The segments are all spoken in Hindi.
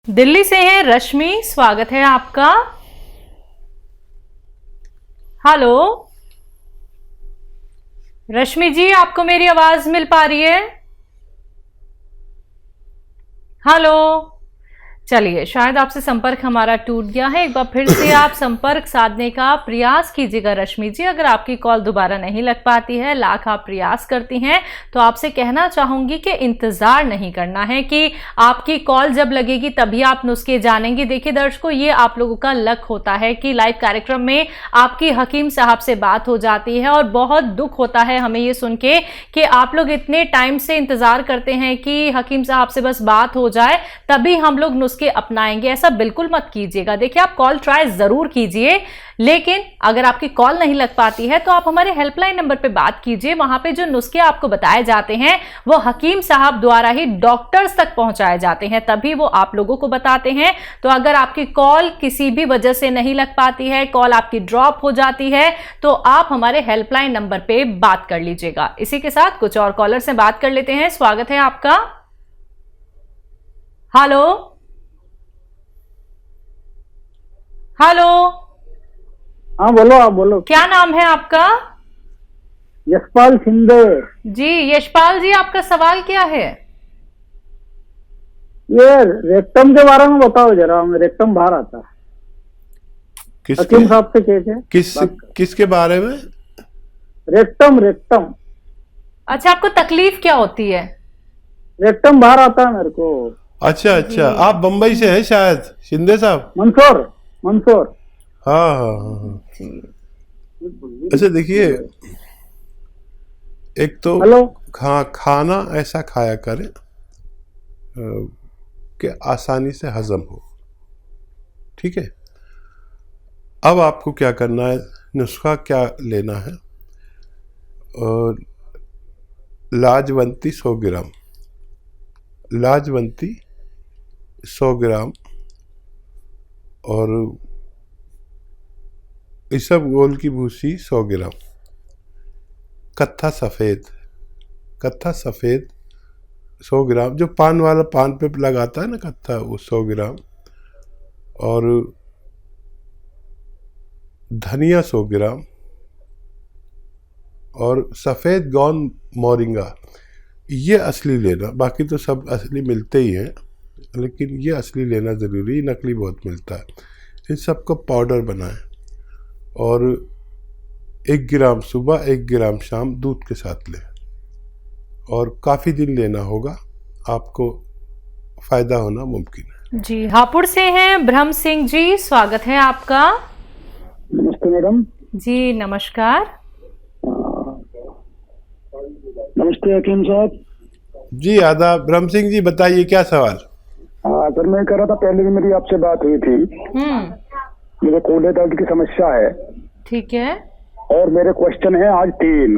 दिल्ली से हैं रश्मि, स्वागत है आपका। हेलो रश्मि जी, आपको मेरी आवाज मिल पा रही है? हेलो, चलिए शायद आपसे संपर्क हमारा टूट गया है। एक बार फिर से आप संपर्क साधने का प्रयास कीजिएगा रश्मि जी। अगर आपकी कॉल दोबारा नहीं लग पाती है, लाख आप प्रयास करती हैं, तो आपसे कहना चाहूंगी कि इंतजार नहीं करना है कि आपकी कॉल जब लगेगी तभी आप नुस्खे जानेंगे। देखिए दर्शकों, ये आप लोगों का लक होता है कि लाइव कार्यक्रम में आपकी हकीम साहब से बात हो जाती है, और बहुत दुख होता है हमें ये सुन के कि आप लोग इतने टाइम से इंतजार करते हैं कि हकीम साहब से बस बात हो जाए तभी हम लोग नुस्खे अपनाएंगे। ऐसा बिल्कुल मत कीजिएगा। देखिए, आप कॉल ट्राई जरूर कीजिए, लेकिन अगर आपकी कॉल नहीं लग पाती है तो आप हमारे हेल्पलाइन नंबर पे बात कीजिए। वहां पे जो नुस्खे आपको बताए जाते हैं वो हकीम साहब द्वारा ही डॉक्टर्स तक पहुंचाए जाते हैं, तभी वो आप लोगों को बताते हैं। तो अगर आपकी कॉल किसी भी वजह से नहीं लग पाती है, कॉल आपकी ड्रॉप हो जाती है, तो आप हमारे हेल्पलाइन नंबर पे बात कर लीजिएगा। इसी के साथ कुछ और कॉलर से बात कर लेते हैं। स्वागत है आपका। हेलो हेलो, हाँ बोलो, आप बोलो। क्या नाम है आपका? यशपाल शिंदे। जी यशपाल जी, आपका सवाल क्या है? ये रेक्टम के बारे में बताओ जरा, रेक्टम बाहर आता है। हकीम साहब से कैसे किसके बारे में? रेक्टम। अच्छा, आपको तकलीफ क्या होती है? रेक्टम बाहर आता है मेरे को। अच्छा, आप बंबई से हैं शायद शिंदे साहब? मंसूर। हाँ। अच्छा देखिए, एक तो हेलो, खाना ऐसा खाया करें कि आसानी से हजम हो। ठीक है, अब आपको क्या करना है, नुस्खा क्या लेना है? लाजवंती 100 ग्राम, लाजवंती 100 ग्राम, और इसबगोल की भूसी 100 ग्राम, कत्था सफ़ेद 100 ग्राम, जो पान वाला पान पे लगाता है ना कत्था, वो 100 ग्राम, और धनिया 100 ग्राम, और सफ़ेद गौन मोरिंगा। ये असली लेना, बाकी तो सब असली मिलते ही हैं, लेकिन ये असली लेना ज़रूरी, नकली बहुत मिलता है। इन सबको पाउडर बनाएं, और 1 ग्राम सुबह 1 ग्राम शाम दूध के साथ लें, और काफ़ी दिन लेना होगा, आपको फ़ायदा होना मुमकिन है। जी, हापुड़ से हैं ब्रह्म सिंह जी, स्वागत है आपका। नमस्ते मैडम। जी नमस्कार। नमस्ते हकीम साहब। जी आदाब। ब्रह्म सिंह जी बताइए, क्या सवाल? हाँ सर, मैं कह रहा था पहले भी मेरी आपसे बात हुई थी। मुझे कूल्हे दर्द की समस्या है। ठीक है। और मेरे क्वेश्चन है आज 3।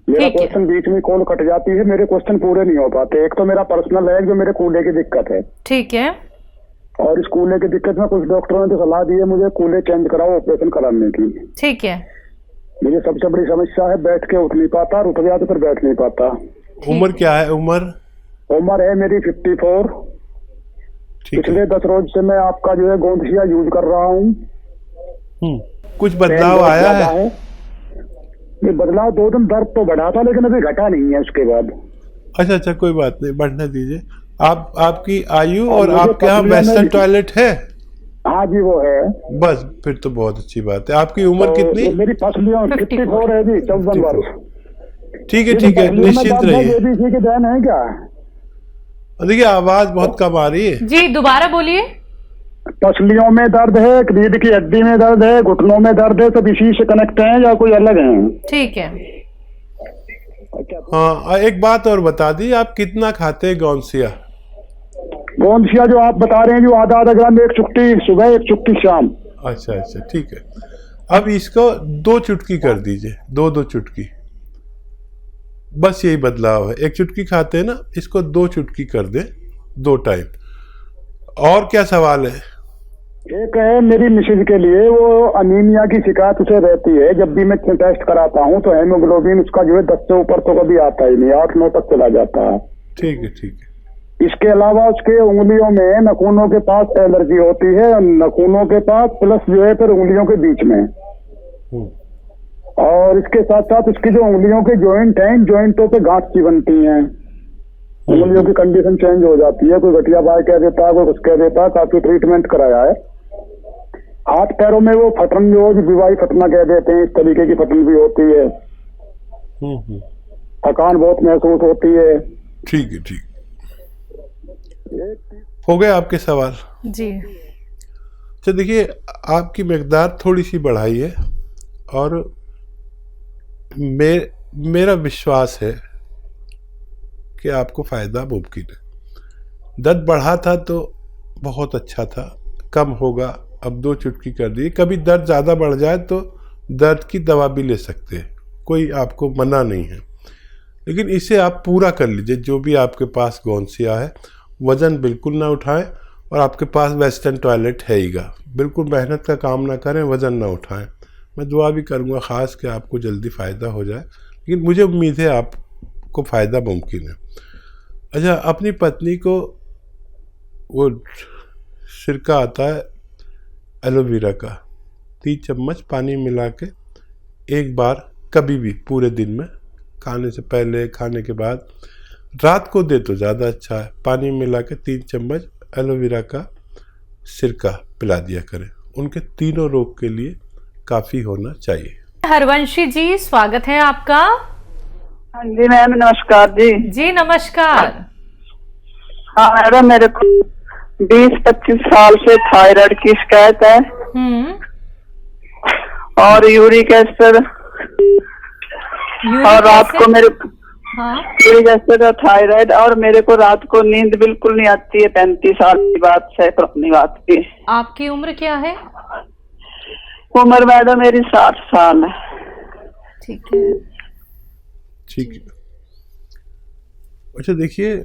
मेरा क्वेश्चन बीच में कॉल कट जाती है, मेरे क्वेश्चन पूरे नहीं हो पाते। एक तो मेरा पर्सनल है, जो मेरे कूल्हे की दिक्कत है। ठीक है। और इस कूल्हे की दिक्कत में कुछ डॉक्टरों ने तो सलाह दी है मुझे कूल्हे चेंज कराओ, ऑपरेशन कराने की। ठीक है। मुझे सबसे बड़ी समस्या है, बैठ के उठ नहीं पाता, रुक गया तो फिर बैठ नहीं पाता। उम्र क्या है? उम्र है मेरी 54। पिछले 10 रोज से मैं आपका जो है गोंदसिया यूज कर रहा हूँ। कुछ बदलाव आया है? ये बदलाव 2 दिन दर्द तो बढ़ा था, लेकिन अभी घटा नहीं है उसके बाद। अच्छा, कोई बात नहीं, बढ़ने दीजिए। आपकी आयु और आपके यहाँ वेस्टर्न टॉयलेट है? हाँ जी, वो है। बस फिर तो बहुत अच्छी बात है। आपकी उम्र कितनी? मेरी पसलियों 54 है जी, 54 वर्ष। ठीक है, निश्चिंत रहिए। ABC के देन है क्या? देखिए आवाज बहुत कम आ रही है जी, दोबारा बोलिए। पसलियों में दर्द है, रीढ़ की हड्डी में दर्द है, घुटनों में दर्द है, सब इसी से कनेक्ट है या कोई अलग है? ठीक है। हाँ, एक बात और बता दी, आप कितना खाते हैं गोंदसिया? गोंदसिया जो आप बता रहे हैं, जो आधा ग्राम, 1 चुटकी सुबह 1 चुटकी शाम। अच्छा, ठीक है। अब इसको 2 चुटकी कर दीजिए, 2 चुटकी, बस यही बदलाव है। 1 चुटकी खाते हैं ना, इसको 2 चुटकी कर दें 2 टाइम। और क्या सवाल है? एक है मेरी मिसेज के लिए, वो अनीमिया की शिकायत उसे रहती है। जब भी मैं टेस्ट कराता हूँ तो हेमोग्लोबिन उसका जो है 10 से ऊपर तो कभी आता ही नहीं, 8-9 तक चला जाता है। ठीक है। इसके अलावा उसके उंगलियों में नाखूनों के पास एलर्जी होती है, नाखूनों के पास प्लस जो है फिर उंगलियों के बीच में। और इसके साथ साथ उसकी जो उंगलियों के जॉइंट हैं, जॉइंटों पे गांठ सी बनती हैं, उंगलियों की कंडीशन चेंज हो जाती है। कोई गठिया बाय कह देता है, कोई कुछ कह देता है। काफी ट्रीटमेंट कराया है। हाथ पैरों में वो फटन जो विवाही फटना कह देते हैं, इस तरीके की फटन भी होती है। थकान बहुत महसूस होती है। ठीक है, ठीक हो गए आपके सवाल जी। तो देखिए, आपकी मकदार थोड़ी सी बढ़ाई है और मेरा विश्वास है कि आपको फ़ायदा मुमकिन है। दर्द बढ़ा था तो बहुत अच्छा था, कम होगा, अब 2 चुटकी कर दी। कभी दर्द ज़्यादा बढ़ जाए तो दर्द की दवा भी ले सकते हैं, कोई आपको मना नहीं है। लेकिन इसे आप पूरा कर लीजिए। जो भी आपके पास गौनसिया है, वज़न बिल्कुल ना उठाएं और आपके पास वेस्टर्न टॉयलेट है हीगा, बिल्कुल मेहनत का काम ना करें, वज़न ना उठाएं। मैं दुआ भी करूँगा ख़ास कि आपको जल्दी फ़ायदा हो जाए, लेकिन मुझे उम्मीद है आपको फ़ायदा मुमकिन है। अच्छा, अपनी पत्नी को वो सिरका आता है एलोवेरा का, 3 चम्मच पानी मिला के एक बार कभी भी पूरे दिन में, खाने से पहले, खाने के बाद, रात को दे तो ज़्यादा अच्छा है। पानी मिला के 3 चम्मच एलोवेरा का सिरका पिला दिया करें। उनके तीनों रोग के लिए काफ़ी होना चाहिए। हरवंशी जी, स्वागत है आपका। हाँ जी मैम, नमस्कार जी। जी नमस्कार। हाँ मैडम, मेरे को 20-25 साल से थायराइड की शिकायत है और यूरिक एसिड, और रात को मेरे यूरिक एसिड और थायराइड, और मेरे को रात को नींद बिल्कुल नहीं आती है। 35 साल की बात है, पुरानी बात की। आपकी उम्र क्या है? उम्र मैडम मेरी 60 साल है। ठीक है, ठीक है। अच्छा देखिए,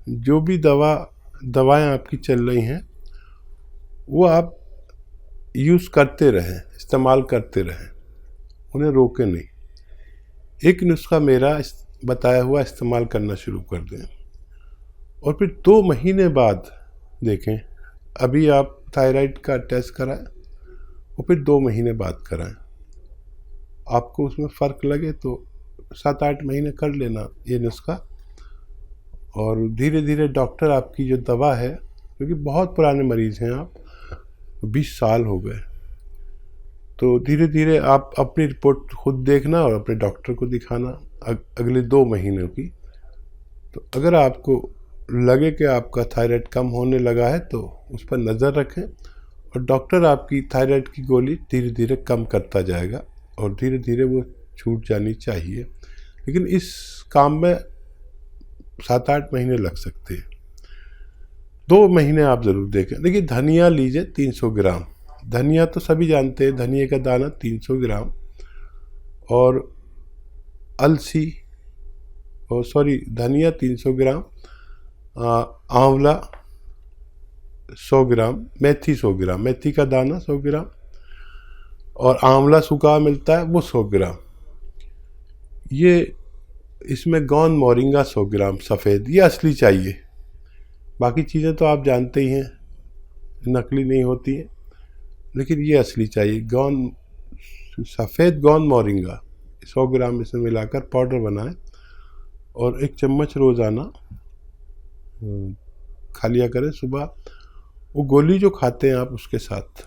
जो भी दवाएं आपकी चल रही हैं वो आप यूज़ करते रहें, इस्तेमाल करते रहें, उन्हें रोकें नहीं। एक नुस्खा मेरा बताया हुआ इस्तेमाल करना शुरू कर दें और फिर 2 महीने बाद देखें। अभी आप थायराइड का टेस्ट कराएं और फिर 2 महीने बाद कराएं। आपको उसमें फ़र्क लगे तो 7-8 महीने कर लेना ये नुस्खा, और धीरे धीरे डॉक्टर आपकी जो दवा है, क्योंकि बहुत पुराने मरीज़ हैं आप, 20 साल हो गए, तो धीरे धीरे आप अपनी रिपोर्ट खुद देखना और अपने डॉक्टर को दिखाना अगले 2 महीनों की। तो अगर आपको लगे कि आपका थायराइड कम होने लगा है तो उस पर नज़र रखें और डॉक्टर आपकी थायराइड की गोली धीरे धीरे कम करता जाएगा और धीरे धीरे वो छूट जानी चाहिए। लेकिन इस काम में 7-8 महीने लग सकते हैं। 2 महीने आप ज़रूर देखें। देखिए, धनिया लीजिए 300 ग्राम। धनिया तो सभी जानते हैं, धनिया का दाना 300 ग्राम, और अलसी, और सॉरी, धनिया 300 ग्राम, आंवला 100 ग्राम, मेथी 100 ग्राम, मेथी का दाना 100 ग्राम, और आंवला सूखा मिलता है वो 100 ग्राम। ये इसमें गौन मोरिंगा 100 ग्राम सफ़ेद, ये असली चाहिए। बाकी चीज़ें तो आप जानते ही हैं, नकली नहीं होती हैं, लेकिन ये असली चाहिए। गौन सफ़ेद गौन मोरिंगा 100 ग्राम इसमें मिलाकर पाउडर बनाएं और 1 चम्मच रोज़ाना खा लिया करें सुबह। वो गोली जो खाते हैं आप उसके साथ,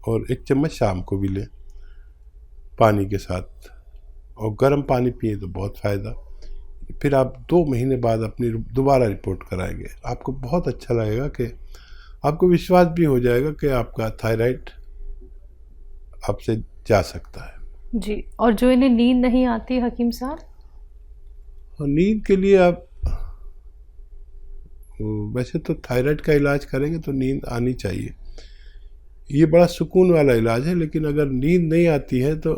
और 1 चम्मच शाम को भी लें पानी के साथ, और गर्म पानी पिए तो बहुत फ़ायदा। फिर आप 2 महीने बाद अपनी दोबारा रिपोर्ट कराएंगे। आपको बहुत अच्छा लगेगा कि आपको विश्वास भी हो जाएगा कि आपका थायराइड आपसे जा सकता है। जी। और जो इन्हें नींद नहीं आती हकीम साहब? और नींद के लिए आप वैसे तो थायराइड का इलाज करेंगे तो नींद आनी चाहिए, ये बड़ा सुकून वाला इलाज है। लेकिन अगर नींद नहीं आती है तो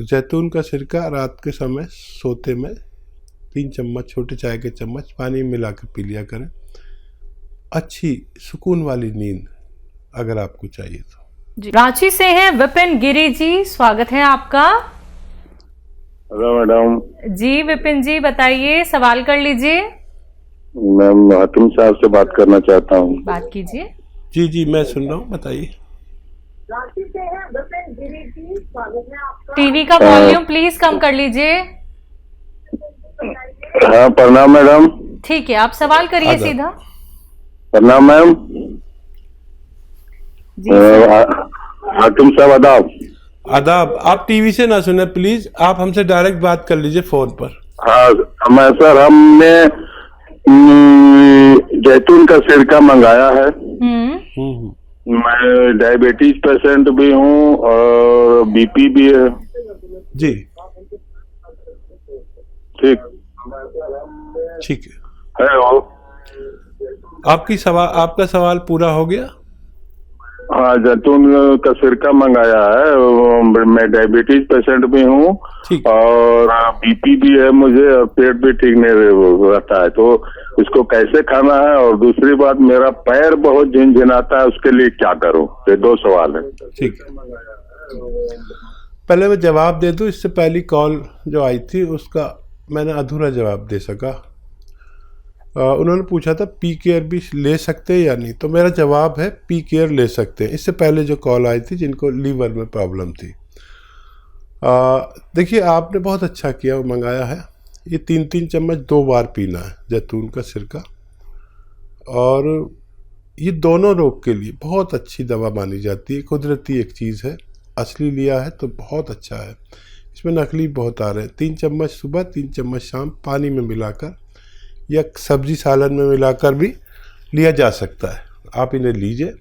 जैतून का सिरका रात के समय सोते में 3 चम्मच, छोटे चाय के चम्मच पानी मिला कर पी लिया करें। अच्छी सुकून वाली नींद अगर आपको चाहिए तो। जी। रांची से हैं विपिन गिरी जी, स्वागत है आपका। Hello madam. जी विपिन जी बताइए, सवाल कर लीजिए। मैं हातिम साहब से बात करना चाहता हूँ। बात कीजिए। जी जी मैं सुन रहा हूँ, बताइए। टीवी का वॉल्यूम प्लीज कम कर लीजिए। हाँ प्रणाम मैडम। ठीक है, आप सवाल करिए आदाब। सीधा। प्रणाम मैम। जी सर। हातिम साहब आदाब। आदाब। आप टीवी से ना सुने प्लीज, आप हमसे डायरेक्ट बात कर लीजिए फोन पर। हाँ मैं सर, हमने जैतून का सिरका मंगाया है। मैं डायबिटीज पेशेंट भी हूँ और बीपी भी है। जी ठीक ठीक है। है। आपका सवाल पूरा हो गया। हाँ जैतून का सिरका मंगाया है। मैं डायबिटीज पेशेंट भी हूँ ठीक। और बीपी भी है मुझे और पेट भी ठीक नहीं रहता है, तो इसको कैसे खाना है? और दूसरी बात, मेरा पैर बहुत झिनझिनाता है, उसके लिए क्या करूँ? ये 2 सवाल है। ठीक है, पहले मैं जवाब दे दूं। इससे पहली कॉल जो आई थी उसका मैंने अधूरा जवाब दे सका। उन्होंने पूछा था पी केयर भी ले सकते हैं या नहीं, तो मेरा जवाब है पी केयर ले सकते हैं। इससे पहले जो कॉल आई थी जिनको लीवर में प्रॉब्लम थी, देखिए आपने बहुत अच्छा किया, वो मंगाया है। ये 3-3 चम्मच 2 बार पीना है जैतून का सिरका, और ये दोनों रोग के लिए बहुत अच्छी दवा मानी जाती है। कुदरती एक चीज़ है, असली लिया है तो बहुत अच्छा है। इसमें नकली बहुत आ रहे हैं। 3 चम्मच सुबह, 3 चम्मच शाम पानी में मिलाकर या सब्जी सालन में मिलाकर भी लिया जा सकता है। आप इन्हें लीजिए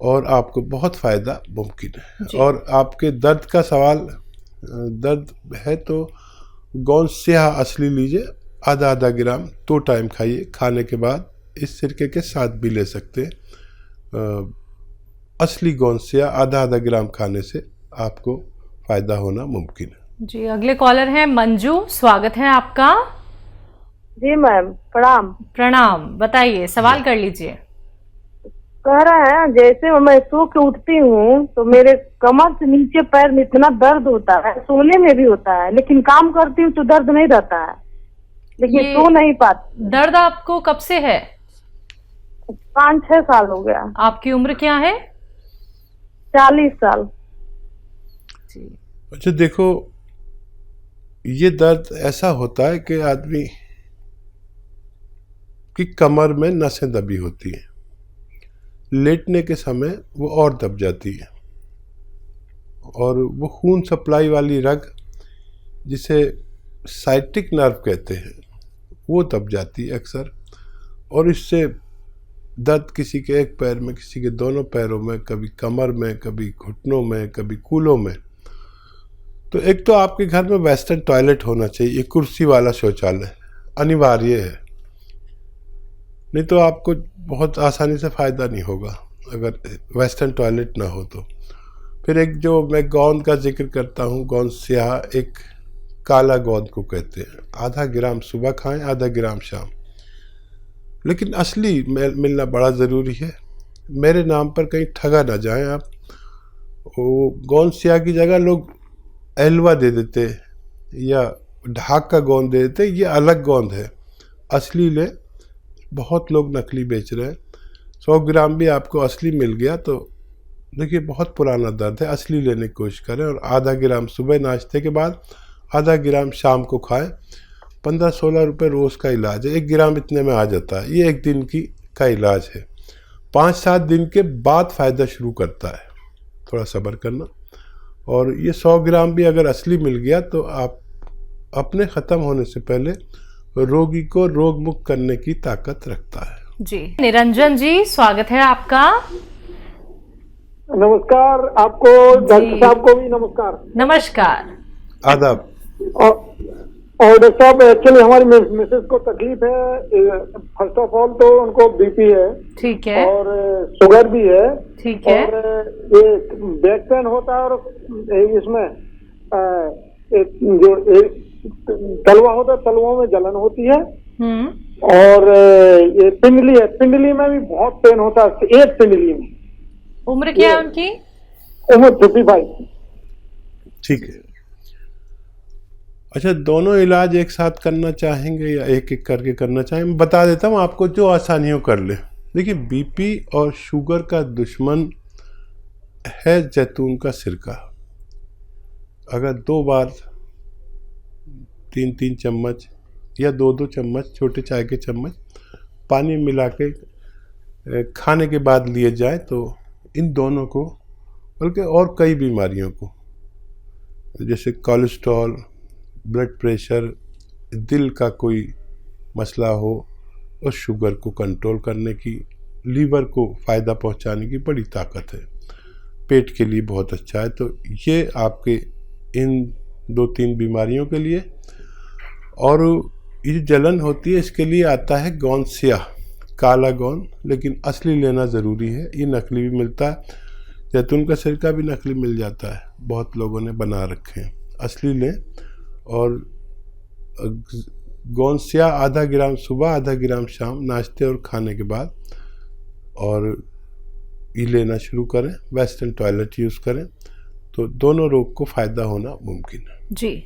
और आपको बहुत फ़ायदा मुमकिन है। और आपके दर्द का सवाल, दर्द है तो गोंद स्याह असली लीजिए, आधा ग्राम 2 टाइम खाइए। खाने के बाद इस सिरके के साथ भी ले सकते हैं। असली गोंद स्याह आधा ग्राम खाने से आपको फ़ायदा होना मुमकिन है। जी अगले कॉलर हैं मंजू, स्वागत है आपका। जी मैम प्रणाम। प्रणाम, बताइए सवाल कर लीजिए। कह रहे हैं जैसे मैं सो के उठती हूँ तो मेरे कमर से नीचे पैर में इतना दर्द होता है, सोने में भी होता है, लेकिन काम करती हूँ तो दर्द नहीं रहता है, लेकिन सो नहीं पाती। दर्द आपको कब से है? 5-6 साल हो गया। आपकी उम्र क्या है? 40 साल। अच्छा देखो, ये दर्द ऐसा होता है कि आदमी की कमर में नसें दबी होती हैं, लेटने के समय वो और दब जाती है, और वो खून सप्लाई वाली रग जिसे साइटिक नर्व कहते हैं वो दब जाती है अक्सर, और इससे दर्द किसी के एक पैर में, किसी के दोनों पैरों में, कभी कमर में, कभी घुटनों में, कभी कूलों में। तो एक तो आपके घर में वेस्टर्न टॉयलेट होना चाहिए, कुर्सी वाला शौचालय अनिवार्य है, नहीं तो आपको बहुत आसानी से फ़ायदा नहीं होगा अगर वेस्टर्न टॉयलेट ना हो तो। फिर एक जो मैं गोंद का जिक्र करता हूँ, गोंद स्याह, एक काला गोंद को कहते हैं, आधा ग्राम सुबह खाएं, आधा ग्राम शाम। लेकिन असली मिलना बड़ा ज़रूरी है। मेरे नाम पर कहीं ठगा ना जाएं आप। वो गोंद स्याह की जगह लोग एलवा दे देते या ढाक का गोंद दे देते, ये अलग गोंद है। असली ले, बहुत लोग नकली बेच रहे हैं। 100 ग्राम भी आपको असली मिल गया तो देखिए बहुत पुराना दर्द है, असली लेने की कोशिश करें। और आधा ग्राम सुबह नाश्ते के बाद, आधा ग्राम शाम को खाएं। 15-16 रुपये रोज़ का इलाज है, 1 ग्राम इतने में आ जाता है। ये 1 दिन का इलाज है। 5-7 दिन के बाद फ़ायदा शुरू करता है, थोड़ा सब्र करना। और ये 100 ग्राम भी अगर असली मिल गया तो आप अपने ख़त्म होने से पहले रोगी को रोग मुक्त करने की ताकत रखता है। जी निरंजन जी, स्वागत है आपका। नमस्कार आपको, डॉक्टर साहब को भी नमस्कार। नमस्कार। आदाब। और डॉक्टर साहब, एक्चुअली हमारी मिसेस को तकलीफ है। फर्स्ट ऑफ ऑल तो उनको बीपी है, ठीक है, और शुगर भी है, ठीक है, और ये बैक पेन होता है, और इसमें जो तलवा होता है, तलवों में जलन होती है, और ये पिंडली है, पिंडली में भी बहुत पेन होता है, एक पिंडली में। उम्र क्या है उनकी? उम्र 55। ठीक है। अच्छा, दोनों इलाज एक साथ करना चाहेंगे या एक एक करके करना चाहेंगे? मैं बता देता हूँ आपको, जो आसानी हो कर ले। देखिए, बीपी और शुगर का दुश्मन है जैतून का सिरका। अगर 2 बार 3-3 चम्मच या 2-2 चम्मच छोटे चाय के चम्मच पानी मिला के खाने के बाद लिए जाए तो इन दोनों को, बल्कि और कई बीमारियों को, जैसे कोलेस्ट्रॉल, ब्लड प्रेशर, दिल का कोई मसला हो और शुगर को कंट्रोल करने की, लीवर को फ़ायदा पहुंचाने की बड़ी ताकत है। पेट के लिए बहुत अच्छा है। तो ये आपके इन 2-3 बीमारियों के लिए। और ये जलन होती है, इसके लिए आता है गौनसिया, काला गौन, लेकिन असली लेना ज़रूरी है। ये नकली भी मिलता है, जैतून का सिरका भी नकली मिल जाता है, बहुत लोगों ने बना रखे हैं। असली लें। और गौनसिया आधा ग्राम सुबह, आधा ग्राम शाम, नाश्ते और खाने के बाद, और ये लेना शुरू करें। वेस्टर्न टॉयलेट यूज़ करें तो दोनों रोग को फ़ायदा होना मुमकिन है। जी।